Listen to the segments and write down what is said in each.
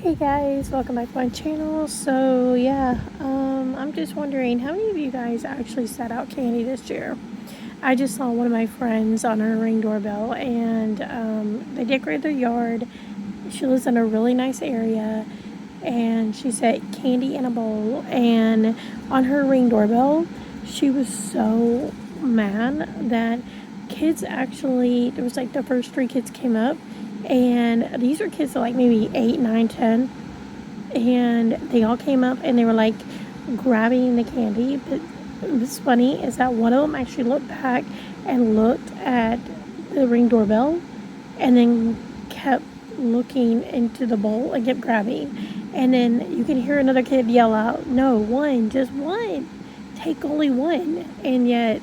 Hey guys, welcome back to my channel. I'm just wondering how many of you guys actually set out candy this year? I just saw one of my friends on her Ring doorbell, and they decorated their yard. She lives in a really nice area, and she set candy in a bowl. And on her Ring doorbell, she was so mad that kids actually, there was like the first three kids came up, and these are kids that like maybe 8, 9, 10, and they all came up and they were like grabbing the candy. But what's funny is that one of them actually looked back and looked at the Ring doorbell and then kept looking into the bowl and kept grabbing. And then you can hear another kid yell out, "No, one, just one. Take only one." And yet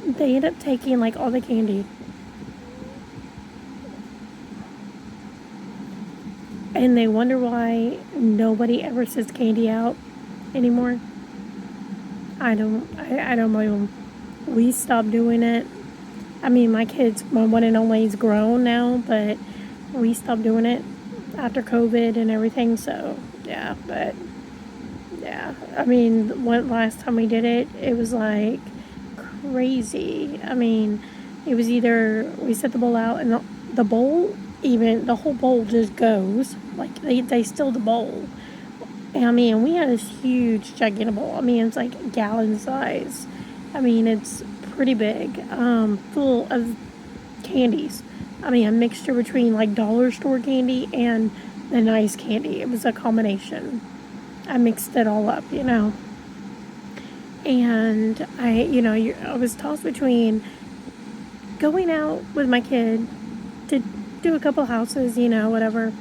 they end up taking like all the candy. And they wonder why nobody ever sets candy out anymore. I don't blame them. We stopped doing it. I mean, my one and only is grown now, but we stopped doing it after COVID and everything. So yeah, but yeah, I mean, last time we did it, it was like crazy. I mean, it was either we set the bowl out and the bowl, even the whole bowl just goes. Like they steal the bowl. And I mean, we had this huge, gigantic bowl. I mean, it's like gallon size. I mean, it's pretty big, full of candies. I mean, a mixture between like dollar store candy and the nice candy. It was a combination. I mixed it all up, And I was tossed between going out with my kid to do a couple houses, whatever.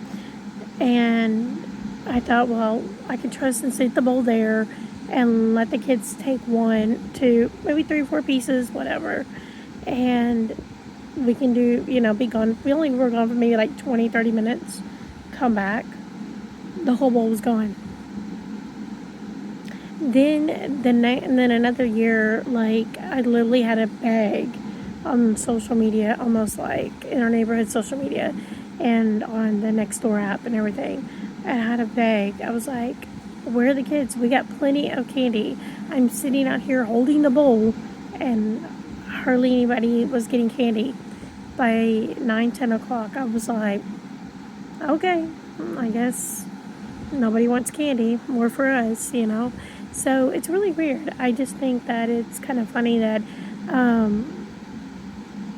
And I thought, well, I could trust and set the bowl there and let the kids take 1, 2, maybe 3 or 4 pieces, whatever. And we can be gone. We only were gone for maybe like 20, 30 minutes. Come back. The whole bowl was gone. Then and then another year, like I literally had a bag on social media, almost like in our neighborhood social media, and on the Nextdoor app and everything. And I had a bag. I was like, "Where are the kids? We got plenty of candy." I'm sitting out here holding the bowl, and hardly anybody was getting candy. By 9, 10 o'clock, I was like, "Okay, I guess nobody wants candy. More for us." So it's really weird. I just think that it's kind of funny that,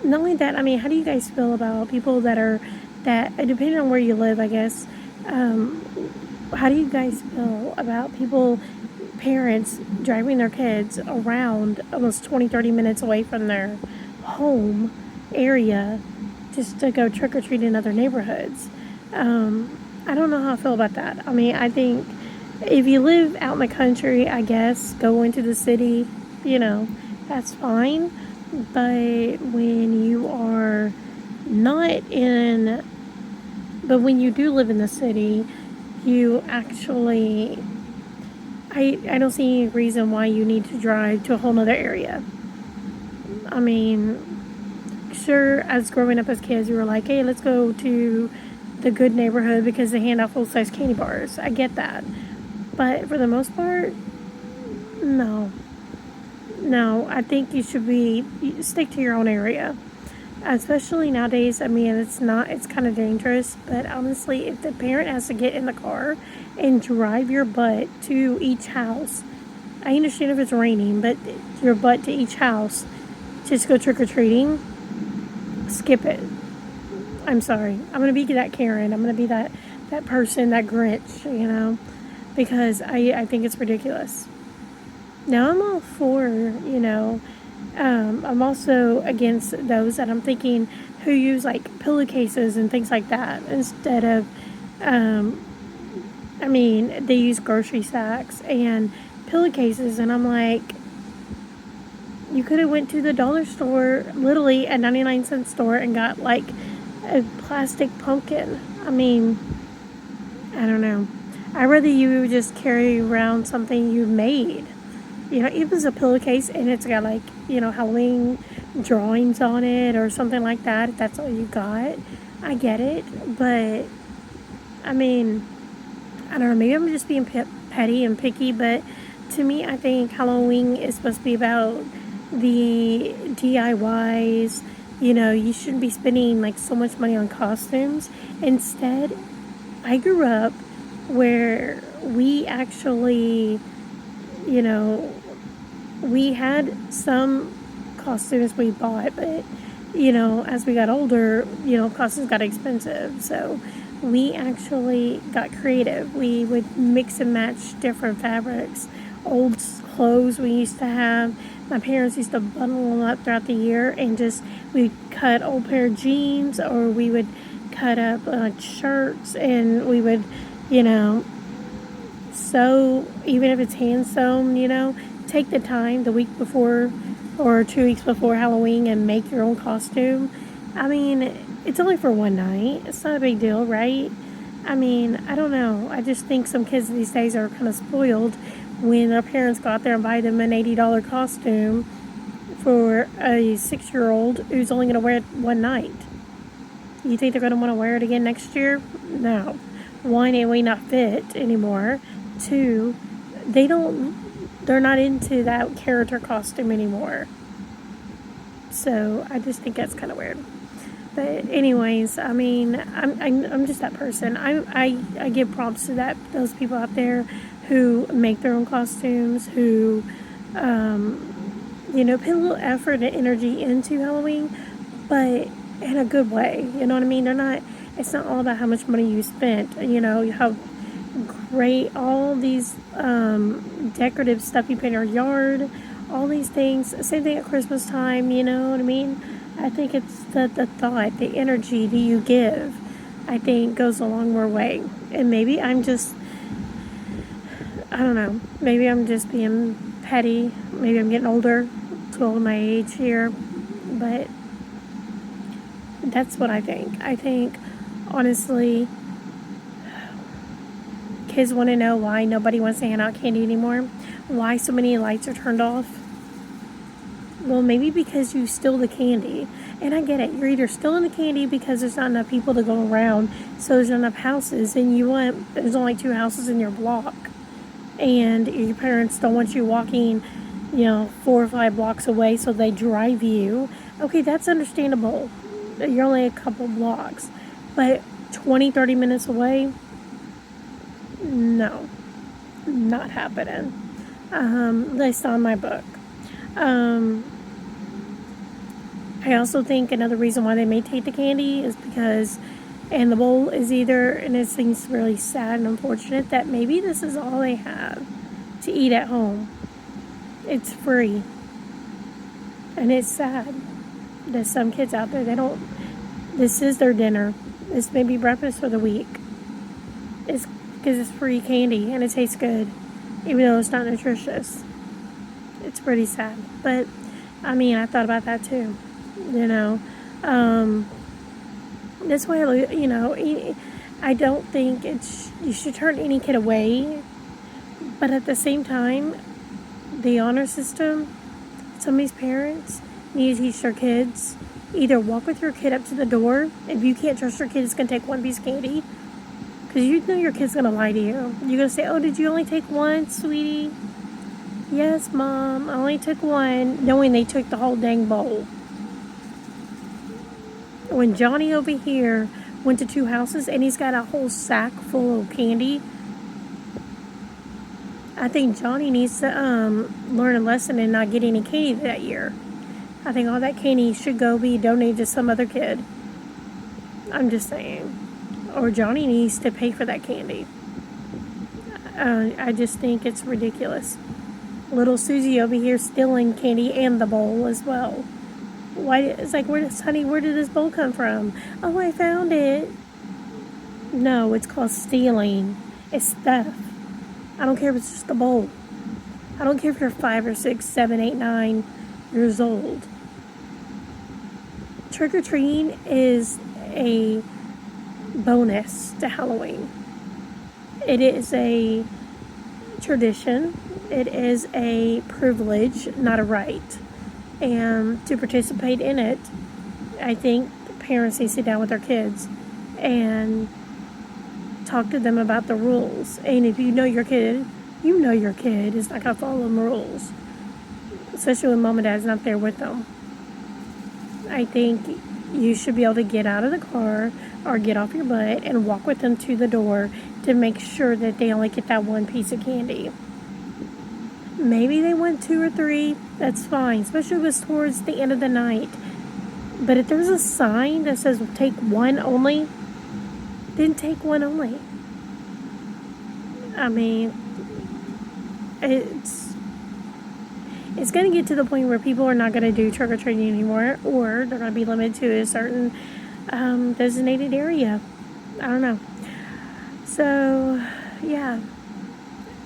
not only that, I mean, how do you guys feel about people that depending on where you live, I guess, how do you guys feel about parents driving their kids around almost 20, 30 minutes away from their home area just to go trick-or-treat in other neighborhoods? I don't know how I feel about that. I mean, I think if you live out in the country, I guess, go into the city, that's fine. But when you are not in, but when you do live in the city, you actually, I don't see any reason why you need to drive to a whole nother area. I mean, sure, as growing up as kids, we were like, hey, let's go to the good neighborhood because they hand out full-size candy bars. I get that. But for the most part, no. No, I think you should stick to your own area. Especially nowadays, I mean, it's kind of dangerous. But honestly, if the parent has to get in the car and drive your butt to each house, I understand if it's raining, but your butt to each house just go trick-or-treating, skip it. I'm sorry. I'm going to be that Karen. I'm going to be that person, that Grinch, because I think it's ridiculous. Now, I'm all for, I'm also against those that I'm thinking who use like pillowcases and things like that instead of, they use grocery sacks and pillowcases, and I'm like, you could have went to the dollar store, literally a 99-cent store, and got like a plastic pumpkin. I mean, I don't know. I'd rather you just carry around something you made. Even if it's a pillowcase and it's got like, Halloween drawings on it or something like that, if that's all you got, I get it. But I mean, I don't know, maybe I'm just being petty and picky, but to me, I think Halloween is supposed to be about the DIYs. You know, you shouldn't be spending like so much money on costumes. Instead, I grew up where we actually, you know, we had some costumes we bought, but as we got older, costumes got expensive. So we actually got creative. We would mix and match different fabrics, old clothes we used to have. My parents used to bundle them up throughout the year and just we'd cut old pair of jeans, or we would cut up shirts, and we would, sew, even if it's hand sewn, take the time the week before or 2 weeks before Halloween and make your own costume. I mean, it's only for one night. It's not a big deal, right? I mean, I don't know. I just think some kids these days are kind of spoiled when their parents go out there and buy them an $80 costume for a 6-year-old who's only going to wear it one night. You think they're going to want to wear it again next year? No. One, it may not fit anymore. Two, they're not into that character costume anymore. So I just think that's kind of weird. But anyways, I mean, I'm just that person. I give props to those people out there who make their own costumes, who put a little effort and energy into Halloween, but in a good way. You know what I mean? It's not all about how much money you spent. How great all these decorative stuff you put in your yard, all these things. Same thing at Christmas time, you know what I mean? I think it's the thought, the energy that you give, I think goes a long more way. And maybe I don't know, maybe I'm just being petty. Maybe I'm getting older, to old my age here. But that's what I think. I think, honestly, kids want to know why nobody wants to hand out candy anymore. Why so many lights are turned off. Well, maybe because you steal the candy. And I get it. You're either stealing the candy because there's not enough people to go around, so there's not enough houses, and there's only 2 houses in your block. And your parents don't want you walking, 4 or 5 blocks away, so they drive you. Okay, that's understandable. You're only a couple blocks. But 20, 30 minutes away? No. Not happening. They saw in my book. I also think another reason why they may take the candy is because, and the bowl is either, and it seems really sad and unfortunate, that maybe this is all they have to eat at home. It's free. And it's sad. There's some kids out there, this is their dinner. This may be breakfast for the week. It's because it's free candy and it tastes good, even though it's not nutritious. It's pretty sad. But, I mean, I thought about that too. That's why, I don't think you should turn any kid away. But at the same time, the honor system, some of these parents need to teach their kids, either walk with your kid up to the door. If you can't trust your kid, it's going to take one piece of candy. Because you know your kid's going to lie to you. You're going to say, oh, did you only take one, sweetie? Yes, Mom, I only took one, knowing they took the whole dang bowl. When Johnny over here went to 2 houses and he's got a whole sack full of candy, I think Johnny needs to learn a lesson and not get any candy that year. I think all that candy should go be donated to some other kid. I'm just saying. Or Johnny needs to pay for that candy. I just think it's ridiculous. Little Susie over here stealing candy and the bowl as well. Why? It's like, where did this bowl come from? Oh, I found it. No, it's called stealing. It's theft. I don't care if it's just a bowl. I don't care if you're 5 or 6, 7, 8, 9 years old. Trick-or-treating is a bonus to Halloween. It is a tradition. It is a privilege, not a right. And to participate in it, I think parents need to sit down with their kids and talk to them about the rules. And if you know your kid is not going to follow the rules, especially when mom and dad's not there with them. I think you should be able to get out of the car or get off your butt and walk with them to the door to make sure that they only get that one piece of candy. Maybe they want 2 or 3, that's fine, especially if it's towards the end of the night. But if there's a sign that says take 1 only, then take 1 only. I mean, it's going to get to the point where people are not going to do trick-or-treating anymore, or they're going to be limited to a certain designated area. I don't know. So, yeah.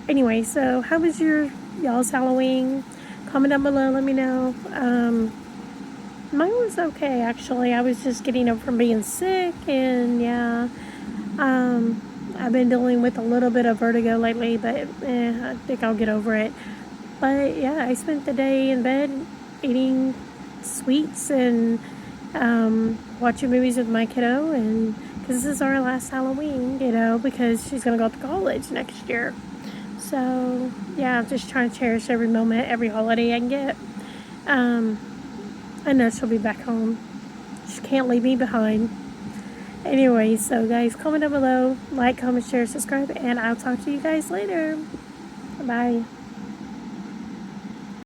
Anyway, so how was y'all's Halloween? Comment down below, let me know. Mine was okay, actually. I was just getting up from being sick, and yeah. I've been dealing with a little bit of vertigo lately, but I think I'll get over it. But yeah, I spent the day in bed eating sweets and watching movies with my kiddo, and because this is our last Halloween, because she's going to go to college next year. So yeah, I'm just trying to cherish every moment, every holiday I can get. I know she'll be back home. She can't leave me behind. Anyway, so guys, comment down below, like, comment, share, subscribe, and I'll talk to you guys later. Bye.